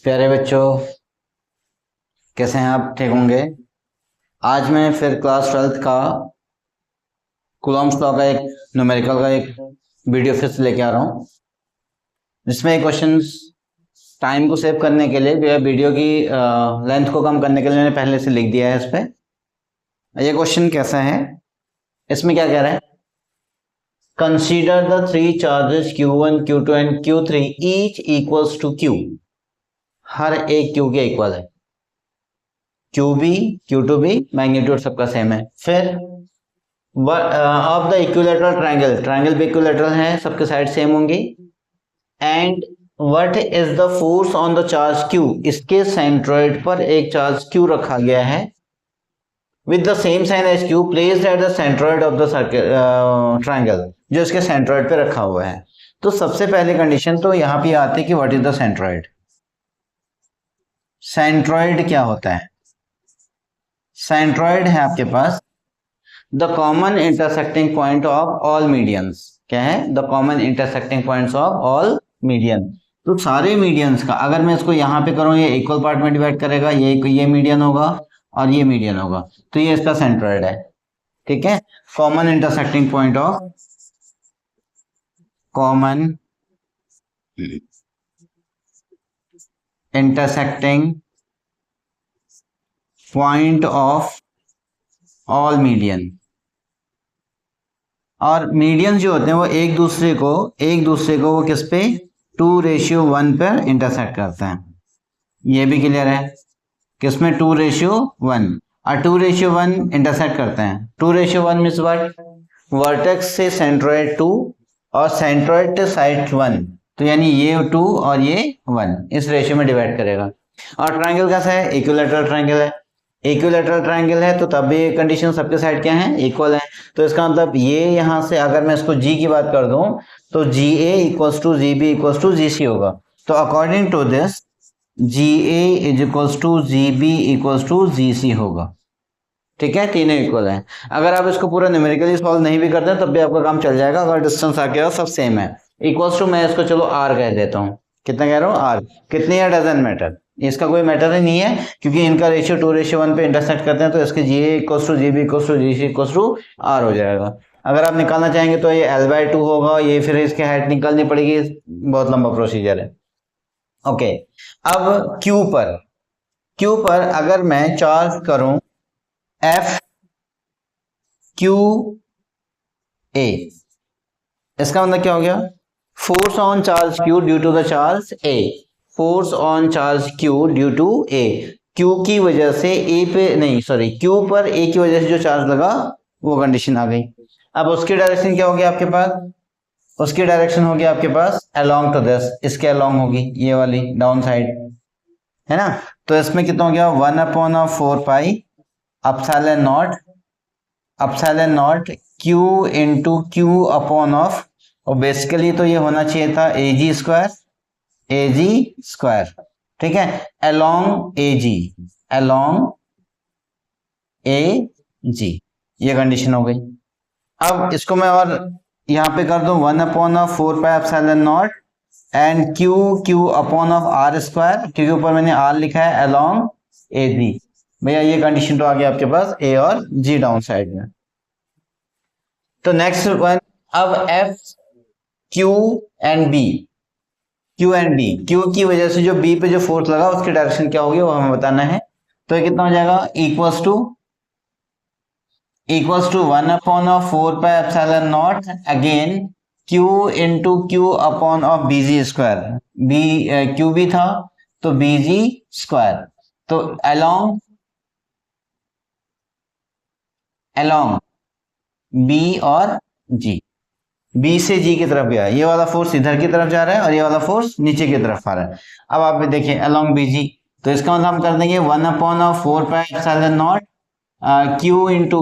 प्यारे बच्चों, कैसे हैं आप? ठीक होंगे। आज मैं फिर क्लास 12th का कूलॉम्स लॉ का एक न्यूमेरिकल का एक वीडियो फिर से लेके आ रहा हूँ, जिसमें क्वेश्चंस टाइम को सेव करने के लिए या वीडियो की लेंथ को कम करने के लिए मैंने पहले से लिख दिया है इस पे। ये क्वेश्चन कैसा है, इसमें क्या कह रहा है? Consider the three charges Q1, Q2 and Q3 each equals to Q। हर एक Q के इक्वल है। QB, Q2B मैग्नीट्यूड सबका सेम है। फिर of the equilateral triangle, triangle भी इक्विलेटरल है, सबके साइड सेम होंगी। And what is the force on the charge Q, इसके सेंट्रॉइड पर एक चार्ज Q रखा गया है with the same sign as Q placed at the centroid of the triangle, जो इसके सेंट्रॉइड पे रखा हुआ है। तो सबसे पहली कंडीशन तो यहां पे आती है कि what is the centroid. Centroid क्या होता है? सेंट्रॉइड है आपके पास the common intersecting point of all medians. क्या है? The common intersecting points of all median. तो सारे मीडियंस का अगर मैं इसको यहां पे करूं, ये इक्वल पार्ट में डिवाइड करेगा, ये मीडियन होगा और ये मीडियन होगा, तो ये इसका सेंट्रॉइड है। ठीक है, common intersecting point of common intersecting point of all median. और मीडियन जो होते हैं वो एक दूसरे को वो किस पे? 2:1 पर इंटरसेक्ट करते हैं। ये भी क्लियर है, किसमें? 2:1। और 2:1 इंटरसेक्ट करते हैं। 2:1 मीन्स व्हाट? वर्टेक्स से सेंट्रॉइड 2 और सेंट्रॉइड से साइड 1, तो यानी ये 2 और ये 1 इस रेशियो में डिवाइड करेगा। और ट्रायंगल कैसा है? इक्विलैटरल ट्रायंगल है। इक्विलैटरल ट्रायंगल है तो तब भी कंडीशन सबके साइड क्या है? इक्वल है। तो इसका मतलब ये यहां से अगर मैं इसको G की बात कर दूं तो GA equals to GB equals to GC होगा। तो according to this GA is equals to GB equals to GC होगा। ठीक है, तीनों इक्वल है। अगर आप इसको पूरा न्यूमेरिकली सॉल्व नहीं भी करते हैं तब भी आपका काम चल जाएगा, अगर डिस्टेंस आ गया सब सेम है। इक्वल्स टू मैं इसको चलो R कह देता हूँ। कितना कह रहा हूँ? R। कितनी है? डजंट मैटर, इसका कोई मैटर ही नहीं है, क्योंकि इनका रेशियो 2:1 पे इंटरसेक्ट करते हैं, तो इसके GA equals to GB equals to GC equals to R हो जाएगा। अगर आप निकालना चाहेंगे तो ये L/2 होगा, ये फिर इसके हाइट निकालनी पड़ेगी, बहुत लंबा प्रोसीजर है। ओके, अब Q पर अगर मैं चार्ज करूं FQA, इसका मतलब क्या हो गया? Force on charge Q due to the charge A। Force on charge Q due to A, Q की वजह से A पे नहीं, सॉरी, Q पर A की वजह से जो चार्ज लगा वो कंडीशन आ गई। अब उसकी डायरेक्शन क्या होगी आपके पास? उसकी डायरेक्शन होगी आपके पास अलोंग टू दिस, इसके अलोंग होगी, ये वाली डाउन साइड है ना। तो इसमें कितना हो गया? 1/4 pi epsilon not Q into Q upon of, और बेसिकली तो ये होना चाहिए था AG स्क्वायर। ठीक है, अलोंग AG, ये कंडीशन हो गई। अब इसको मैं और यहां पे कर दूं 1/4 pi epsilon not and Q upon of R square, क्योंकि ऊपर मैंने R लिखा है अलोंग AG। भैया ये कंडीशन तो आ गया आपके पास A और G डाउन साइड में। तो नेक्स्ट वन, अब F Q and B, Q की वजह से जो B पे जो फोर्स लगा उसकी डायरेक्शन क्या होगी वो हमें बताना है। तो ये कितना हो जाएगा? Equals to 1/4 pi epsilon not again Q into Q upon of BG square. QB था तो BG स्क्वायर, तो अलोंग B और G, B से G की तरफ गया, ये वाला फोर्स इधर की तरफ जा रहा है और ये वाला फोर्स नीचे की तरफ आ रहा है। अब आप देखिए अलोंग BG, तो इसका मतलब हम कर देंगे 1/4 pi epsilon not Q into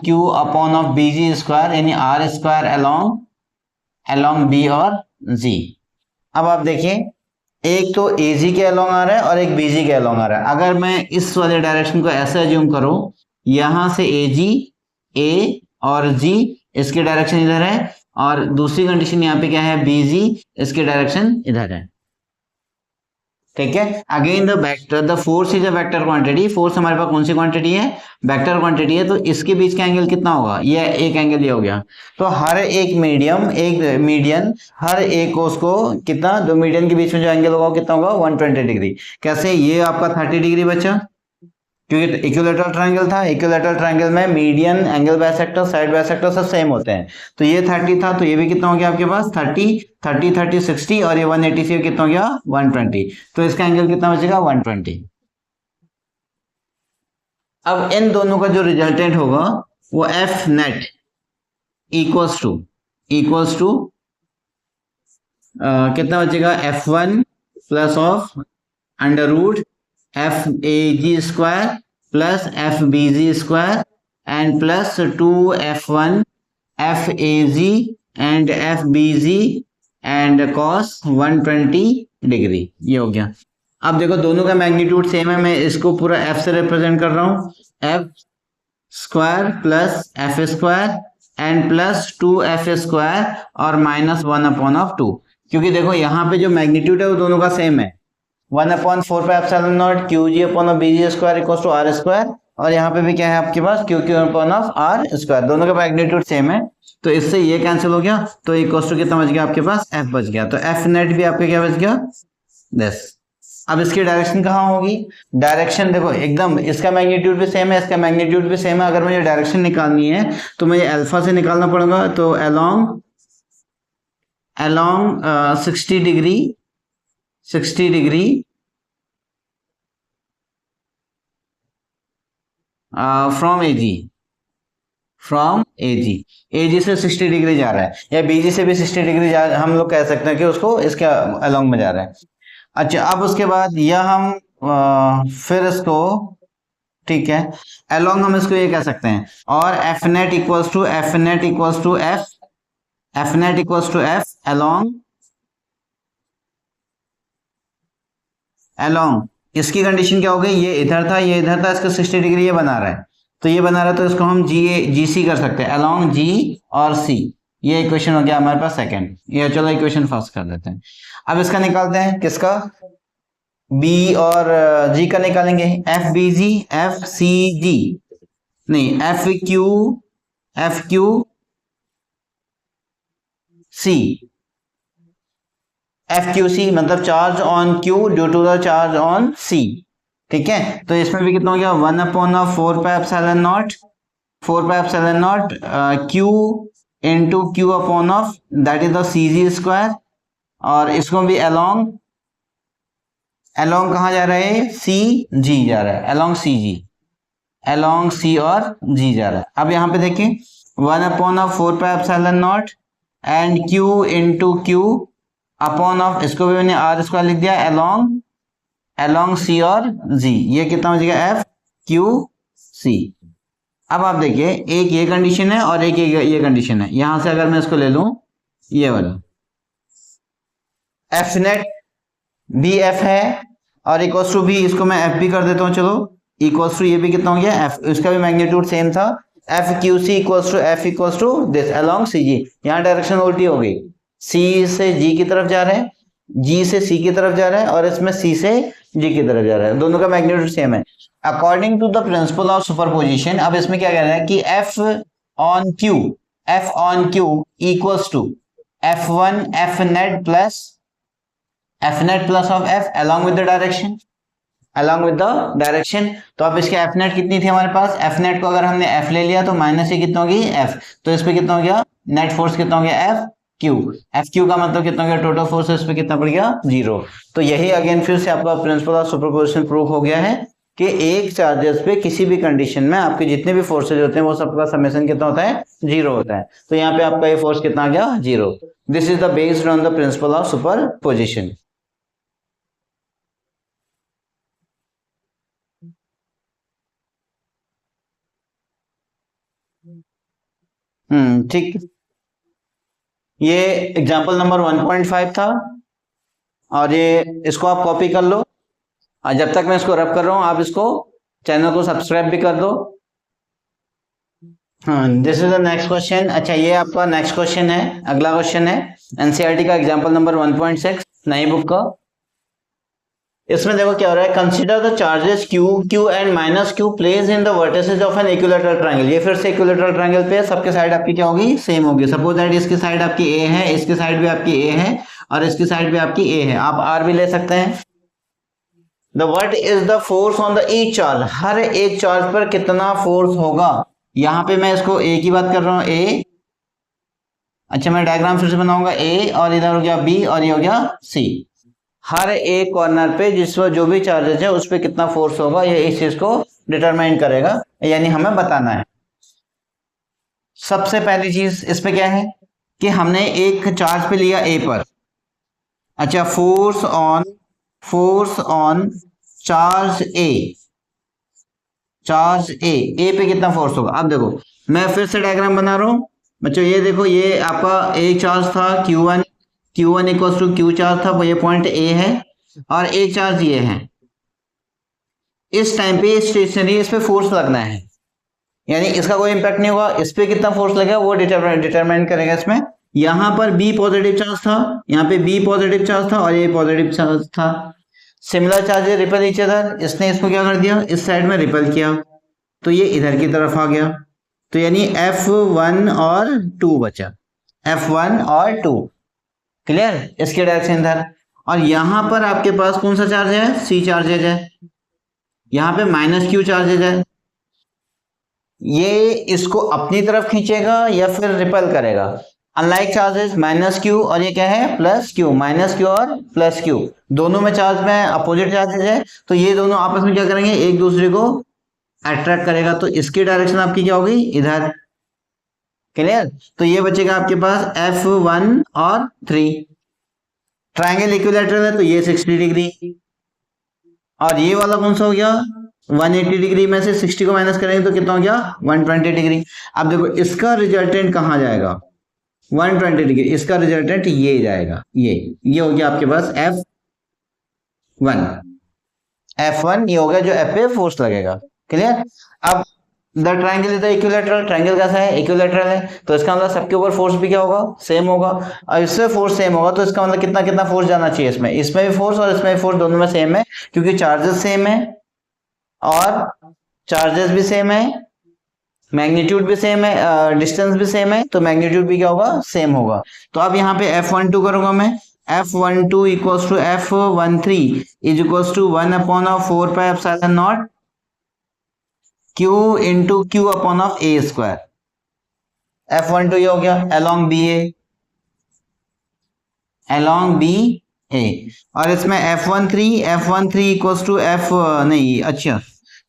Q upon of BG square, यानी R स्क्वायर अलोंग B और G। अब आप देखिए एक तो AG के अलोंग आ रहा है और एक BG के अलोंग आ रहा है। अगर मैं इस वाले डायरेक्शन को ऐसे अज्यूम करूं, यहां से AG, A और G, इसकी डायरेक्शन इधर है, और दूसरी कंडीशन यहाँ पे क्या है? BG, इसकी डायरेक्शन इधर है। ठीक है। Again the vector, the force is a vector quantity, force हमारे पास कौन सी क्वांटिटी है, वेक्टर क्वांटिटी है, तो इसके बीच का एंगल कितना होगा, ये एक एंगल ये हो गया। तो हर एक मीडियम, एक मीडियन, हर एक उसको कितना, दो मीडियन के बीच में जो एंगल होगा वो कितना होगा, 120 डिग्री। कैसे, ये आपका 30 डिग्री बचा, क्योंकि इक्विलैटरल ट्रायंगल था, इक्विलैटरल ट्रायंगल में median, angle bisector, side bisector सब सेम होते हैं। तो ये 30 था, तो ये भी कितना हो गया आपके पास 30, 30 30 60, और ये 180 से कितना हो गया 120। तो इसका एंगल कितना बचेगा 120। अब इन दोनों का जो रिजल्टेंट होगा वो एफ नेट इक्वल्स टू कितना बचेगा, F1 plus of under root FAG² plus FBG square and plus 2F1 FAG and FBG and cos 120 degree. ये हो गया। अब देखो दोनों का मैग्नीट्यूड सेम है, मैं इसको पूरा F से रिप्रेजेंट कर रहा हूँ, F² plus F² and plus 2F² और माइनस 1/2, क्योंकि देखो यहाँ पे जो मैग्नीट्यूड है वो दोनों का सेम है, 1/4πε0 QG/BG² इक्वल्स टू R², और यहाँ पे भी क्या है आपके पास QQ/R², दोनों का मैग्नीट्यूड सेम है, तो इससे ये कैंसिल हो गया, तो इक्वल्स टू कितना बच गया आपके पास, F बच गया। तो F नेट भी आपके क्या बच गया, दिस। अब इसकी डायरेक्शन कहाँ होगी, डायरेक्शन देखो एकदम, इसका मैग्नीट्यूड भी सेम है, इसका मैग्नीट्यूड भी सेम है। अगर मुझे डायरेक्शन निकालनी है तो मुझे अल्फा से निकालना पड़ेगा, तो अलोंग 60 डिग्री फ्रॉम एजी से 60 डिग्री जा रहा है, या बीजी से भी 60 डिग्री हम लोग कह सकते हैं कि उसको इसके अलोंग में जा रहा है। अच्छा, अब उसके बाद यह हम फिर इसको, ठीक है, अलोंग हम इसको ये कह सकते हैं, और F net equals to F along इसकी कंडीशन क्या हो गई, ये इधर था, ये इधर था, इसका 60 डिग्री ये बना रहा है, तो ये बना रहा है, तो इसको हम जी सी कर सकते हैं, अलोंग जी और सी। ये इक्वेशन हो गया हमारे पास सेकंड। ये चलो इक्वेशन फर्स्ट कर देते हैं। अब इसका निकालते हैं, किसका, बी और जी का निकालेंगे, F B G, F C G, नहीं F Q C, F Q C मतलब charge on Q due to the charge on C. ठीक है, तो इसमें भी कितना हो गया, 1/4πε0 Q into Q upon of that is the C G square, और इसको भी अलोंग कहाँ जा रहा है, सी जी जा रहा है, अलोंग सी और जी जा रहा है। अब यहाँ पे देखिए 1/4πε0 and Q into Q upon of, इसको भी मैंने R² लिख दिया, अलोंग सी और जी, ये कितना हो जाएगा एफ क्यू सी। अब आप देखिए, एक ये कंडीशन है और एक ये कंडीशन है, यहां से अगर मैं इसको ले लूं, ये वाला एफ नेट बी एफ है, और इक्वल्स टू भी, इसको मैं एफ भी कर देता हूं, चलो इक्वल्स टू ये भी कितना हो गया एफ, इसका भी मैग्नीट्यूड सेम था, F Q C equals to F equals to this along C G. यहाँ डायरेक्शन उल्टी हो गई, सी से जी की तरफ जा रहे हैं, जी से सी की तरफ जा रहा है, और इसमें सी से जी की तरफ जा रहा है, दोनों का मैग्नीट्यूड सेम है according to the principle of superposition. अब इसमें क्या कह रहा है कि F on Q equals to F1 F net plus of F along with the direction. तो अब इसके F net कितनी थी हमारे पास, F net को अगर हमने F ले लिया तो माइनस ही कितना होगी F, तो इस पे कितना हो गया, नेट फोर्स कितना हो गया F क्यू का मतलब कितना हो गया, टोटल फोर्स इस पे कितना पड़ गया 0। तो यही अगेन फिर से आपका प्रिंसिपल ऑफ सुपरपोजिशन प्रूफ हो गया है कि एक चार्जेस पे किसी भी कंडीशन में आपके जितने भी फोर्सेज होते हैं वो सबका समेशन कितना होता है, 0 होता है। तो यहाँ पे आपका ये फोर्स कितना आ गया 0। This is the based on the principle of superposition. ठीक, ये एग्जांपल नंबर 1.5 था, और ये इसको आप कॉपी कर लो, और जब तक मैं इसको रब कर रहा हूं आप इसको चैनल को सब्सक्राइब भी कर दो। हाँ, this is the next question. अच्छा, ये आपका नेक्स्ट क्वेश्चन है, अगला क्वेश्चन है एनसीईआरटी का एग्जांपल नंबर 1.6 नई बुक का। इसमें देखो क्या हो रहा है, consider the charges Q, Q and minus Q place in the vertices of an equilateral triangle. ये फिर से इक्विलैटरल ट्रायंगल पे सबके साइड आपकी क्या होगी, सेम होगी। सपोज दैट इसकी साइड आपकी A है, इसकी साइड भी आपकी A है और इसकी साइड भी आपकी A है, आप R भी ले सकते हैं। The what is the force on the each charge, हर एक चार्ज पर कितना फोर्स होगा। यहां पे मैं इसको A की बात कर रहा हूं, A। अच्छा मैं डायग्राम फिर से बनाऊंगा, A और इधर हो गया B और ये हो गया C। हर एक कॉर्नर पे जिस पर जो भी चार्जेस है उस पर कितना फोर्स होगा, ये इस चीज को डिटरमाइन करेगा, यानी हमें बताना है। सबसे पहली चीज इस पे क्या है कि हमने एक चार्ज पे लिया A पर। अच्छा फोर्स ऑन चार्ज ए पे कितना फोर्स होगा। अब देखो मैं फिर से डायग्राम बना रहा हूं बच्चों, ये देखो ये आपका एक चार्ज था Q1 equal to Q charge था, ये पॉइंट A है और एक चार्ज ये है। इस टाइम पे स्टेशनरी, इस पे फोर्स लगना है, यानी इसका कोई इंपैक्ट नहीं होगा। इस पे कितना फोर्स लगेगा वो डिटरमाइन करेगा इसमें। यहां पर B पॉजिटिव चार्ज था, यहाँ पे B पॉजिटिव चार्ज था और ये पॉजिटिव चार्ज था। Similar charges ripple each other, इसने इसको क्या कर दिया, इस साइड में रिपल किया तो ये इधर की तरफ आ गया। तो यानी F1 और 2 बचा, F1 और 2। क्लियर, इसके डायरेक्शन इधर। और यहां पर आपके पास कौन सा चार्ज है, C चार्जेज है, यहां पे माइनस Q चार्जेज है। ये इसको अपनी तरफ खींचेगा या फिर रिपल करेगा। अनलाइक चार्जेस माइनस Q और ये क्या है प्लस Q, माइनस Q और प्लस Q दोनों में चार्ज में अपोजिट चार्जेस है, तो ये दोनों आपस में क्या करेंगे, एक दूसरे को अट्रैक्ट करेगा। तो इसकी डायरेक्शन आपकी क्या होगी, इधर। क्लियर, तो ये बचेगा आपके पास F1 और 3। ट्रायंगल इक्विलैटरल है तो ये 60 डिग्री और ये वाला कौन सा हो गया 180 डिग्री। में से 60 को माइनस करेंगे तो कितना हो गया 120 डिग्री। अब देखो इसका रिजल्टेंट कहां जाएगा, 120 डिग्री, इसका रिजल्टेंट ये जाएगा, ये हो गया आपके पास F1 ये हो गया जो F पे फोर्स लगेगा। क्लियर, अब the triangle is the equilateral, triangle कैसा है, इक्विलैटरल है, तो इसका मतलब सबके ऊपर फोर्स भी क्या होगा, सेम होगा। और इससे फोर्स सेम होगा तो इसका मतलब कितना कितना फोर्स जाना चाहिए, इसमें भी फोर्स और इसमें भी फोर्स, दोनों में सेम है क्योंकि चार्जेस सेम है और चार्जेस भी सेम है, मैग्नीट्यूड भी सेम है, डिस्टेंस भी सेम है, तो मैग्नीट्यूड भी क्या होगा, सेम होगा। तो अब यहाँ पे F12 करूंगा मैं, F12 equals to F13 is equals to 1/4 pi epsilon not Q into Q upon of A square. F12 ये हो गया along BA और इसमें F13 इक्वल्स टू F नहीं, अच्छा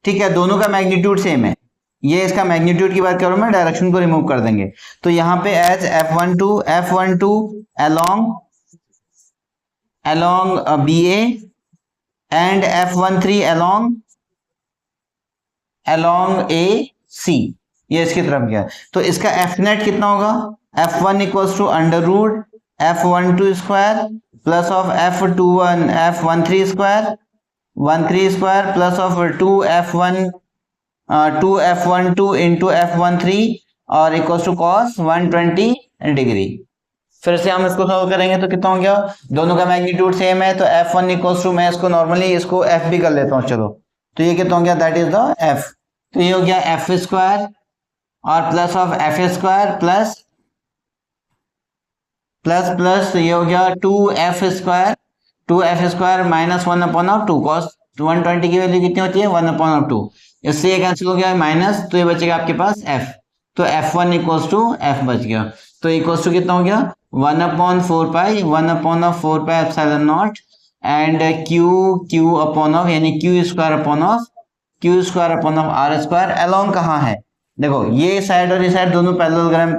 ठीक है, दोनों का मैग्नीट्यूड सेम है। ये इसका मैग्नीट्यूड की बात करूं मैं, डायरेक्शन को रिमूव कर देंगे तो यहाँ पे as F12 along BA and F13 along AC, ये इसकी तरफ गया। तो इसका F नेट कितना होगा, F1 equals to under root F12 square plus of F13 square plus of 2F12 into F13 और इक्वल्स टू कॉस 120 डिग्री। फिर से हम इसको सॉल्व करेंगे तो कितना हो गया, दोनों का मैग्नीट्यूड सेम है तो F1 इक्वल्स टू, मैं इसको नॉर्मली इसको F भी कर लेता हूँ, चलो तो ये कितना हो गया, दैट इज द F। तो ये हो गया F स्क्वायर और plus of F square plus तो ये हो गया 2F स्क्वायर माइनस 1/2 कॉस 120 की वैल्यू कितनी होती है 1/2, इससे ये कैंसिल हो गया माइनस, तो ये बचेगा आपके पास F। तो F1 इक्वल्स टू F बच गया, तो इक्वल्स टू कितना हो गया 1/4 pi epsilon not and Q upon of, यानी Q square upon of R square. Along कहाँ है, देखो ये साइड और ये साइड दोनों पैरेललोग्राम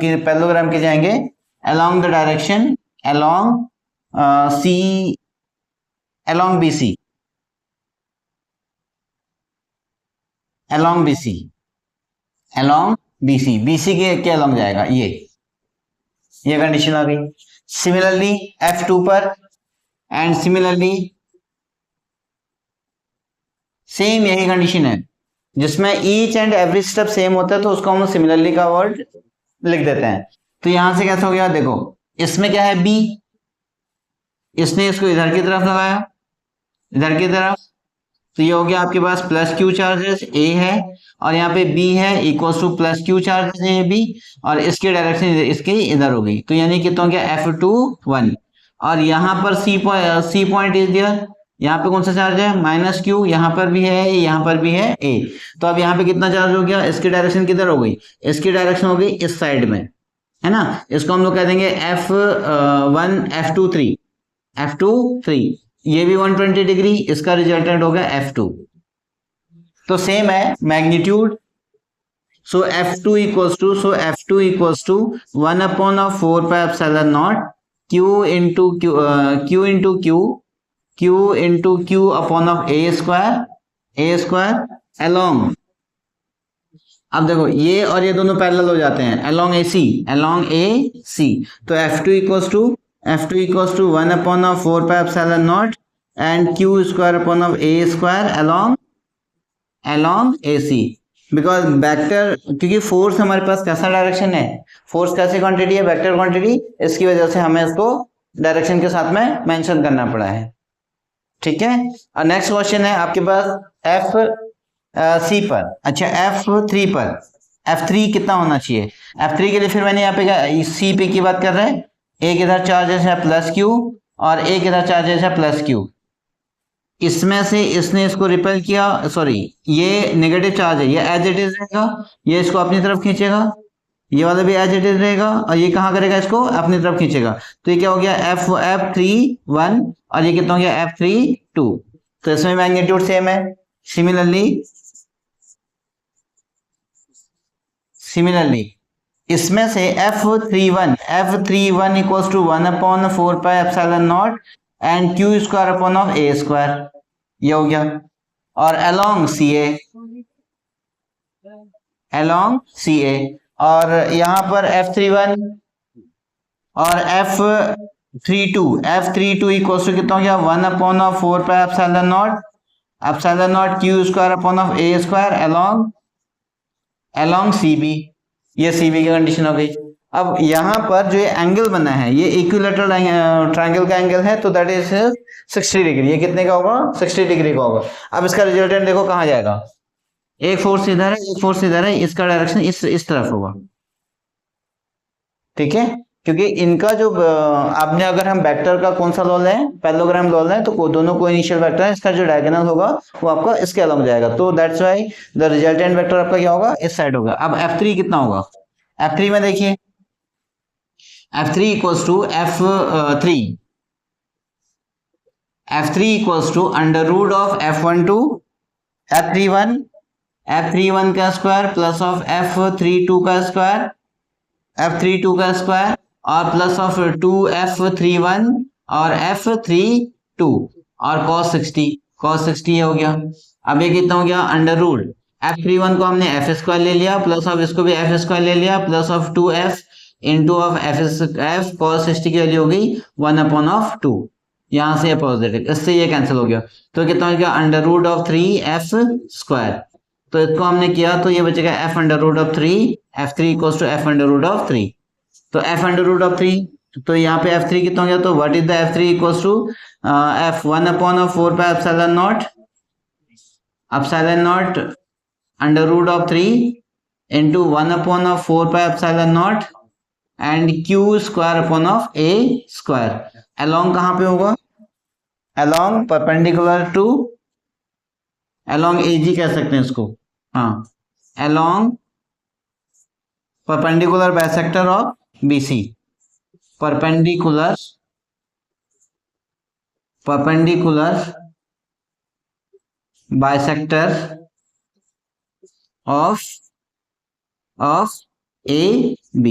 के जाएंगे along the direction along BC के along जाएगा, ये कंडीशन आ गई। सिमिलरली F2 पर एंड सिमिलरली सेम यही कंडीशन है, जिसमें each and every step same होता है तो उसको हम सिमिलरली का वर्ड लिख देते हैं। तो यहां से कैसे हो गया, देखो इसमें क्या है B, इसने इसको इधर की तरफ लगाया इधर की तरफ। तो ये हो गया आपके पास प्लस क्यू चार्जेस ए है, और यहाँ पे बी है equal to plus Q charges A B, और इसकी डायरेक्शन इसके इधर हो गई। तो यानी कितना हो गया F21। और यहाँ पर सी पॉइंट इज दियर, यहाँ पे कौन सा चार्ज है माइनस क्यू, यहाँ पर भी है यहाँ पर भी है ए। तो अब यहाँ पे कितना चार्ज हो गया, इसकी डायरेक्शन किधर हो गई, इसकी डायरेक्शन हो गई इस साइड में, है ना। इसको हम लोग कह देंगे F1 F23, ये भी 120 डिग्री, इसका रिजल्टेंट हो गया F2। तो सेम है magnitude. So F2 equals to 1/4 Q into Q upon of A square along. अब देखो ये और ये दोनों पैरेलल हो जाते हैं, अलोंग ए सी। तो F2 equals to 1/4 and Q square upon of A square along A C. Because vector, क्योंकि फोर्स हमारे पास कैसा डायरेक्शन है, फोर्स कैसी क्वांटिटी है, वेक्टर क्वांटिटी, इसकी वजह से हमें इसको डायरेक्शन के साथ में मेंशन करना पड़ा है। ठीक है। और नेक्स्ट क्वेश्चन है आपके पास सी पर, अच्छा F3 पर, F3 कितना होना चाहिए। F3 के लिए फिर मैंने यहाँ पे सी पे की बात कर रहे हैं, एक इधर चार्जेस है प्लस क्यू और एक इधर चार्जेस है प्लस क्यू। इसमें से इसने इसको रिपेल किया, सॉरी ये नेगेटिव चार्ज है, ये एज इट इज रहेगा, ये इसको अपनी तरफ खींचेगा, ये वाला भी एज इट इज रहेगा, और ये कहाँ करेगा, इसको अपनी तरफ खींचेगा। तो ये क्या हो गया F31 और ये कितना हो गया F32। तो इसमें मैग्नीट्यूड सेम है। सिमिलरली इसमें से F31 equals to 1/4 and Q square upon of A square, ये हो गया। और अलोंग CA, और यहाँ पर F31 और F32 इक्वल्स टू कितना हो गया 1/4 Q square upon of A square along CB। ये CB की कंडीशन हो गई। अब यहाँ पर जो ये एंगल बना है, ये इक्विलेटरल ट्रायंगल का एंगल है, तो दैट इज 60 डिग्री। ये कितने का होगा, 60 डिग्री का होगा। अब इसका रिजल्टेंट देखो कहाँ जाएगा, एक फोर्स इधर है, एक फोर्स इधर है, इसका डायरेक्शन इस तरफ होगा। ठीक है, क्योंकि इनका जो आपने, अगर हम वेक्टर का कौन सा लॉ लें, पैरेललोग्राम लॉ लें, तो दोनों को इनिशियल वेक्टर है, इसका जो डायगोनल होगा वो आपका इसके अलोंग जाएगा। तो that's why the resultant vector आपका क्या होगा, इस साइड होगा। अब F3 कितना होगा, F3 में देखिए F3 equals to F3 equals to under root of F12 F31 का स्क्वायर प्लस ऑफ F32 का स्क्वायर और प्लस ऑफ 2F31 और F32 और cos 60 हो गया। अब ये कितना हो गया, अंडर रूट F31 को हमने F स्क्वायर ले लिया, प्लस ऑफ इसको भी F स्क्वायर ले लिया, plus of 2F into of F cos 60 की वैल्यू हो गई 1/2। यहाँ से पॉजिटिव, इससे ये कैंसिल हो गया। तो कितना हो गया, under root of 3F square. तो इसको हमने किया तो ये बचेगा F under root of 3, F3 equals to F under root of 3। तो F अंडर रूट ऑफ 3, तो यहाँ पे F3 कितना हो गया, तो what is the F3 equals to F1/4 under root of 3 into 1/4 and Q square upon of A स्क्वायर। Along कहाँ पे होगा, along perpendicular to, along AG कह सकते हैं इसको, हाँ, along perpendicular bisector of BC, perpendicular bisector of AB,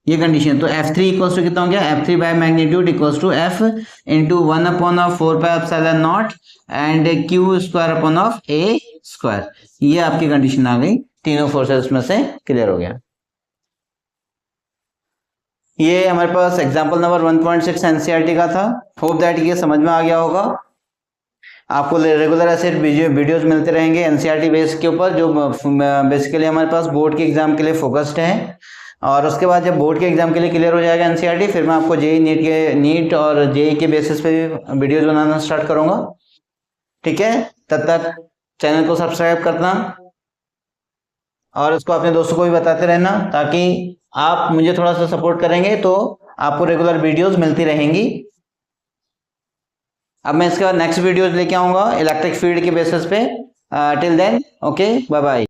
ये कंडीशन। तो F3 इक्वल्स टू कितना हो गया, F3 by magnitude equals to F into 1/4 and Q square upon of A square. ये आपकी कंडीशन आ गई, तीनों फोर्सेस में से क्लियर हो गया। ये हमारे पास एग्जांपल नंबर 1.6 एनसीईआरटी का था। होप दैट ये समझ में आ गया होगा। आपको रेगुलर ऐसे वीडियोस मिलते रहेंगे एनसीईआरटी बेस के ऊपर, जो बेसिकली हमारे पास बोर्ड के एग्जाम के लिए फोकस्ड है। और उसके बाद जब बोर्ड के एग्जाम के लिए क्लियर हो जाएगा एनसीईआरटी, फिर मैं आपको जेई नीट और जेई के बेसिस पे भी वीडियोस बनाना स्टार्ट करूंगा। ठीक है, तब तक चैनल को सब्सक्राइब करना और इसको अपने दोस्तों को भी बताते रहना, ताकि आप मुझे थोड़ा सा सपोर्ट करेंगे तो आपको रेगुलर वीडियोस मिलती रहेंगी। अब मैं इसके बाद नेक्स्ट वीडियोस लेके आऊंगा इलेक्ट्रिक फील्ड के बेसिस पे। Till then okay, bye bye.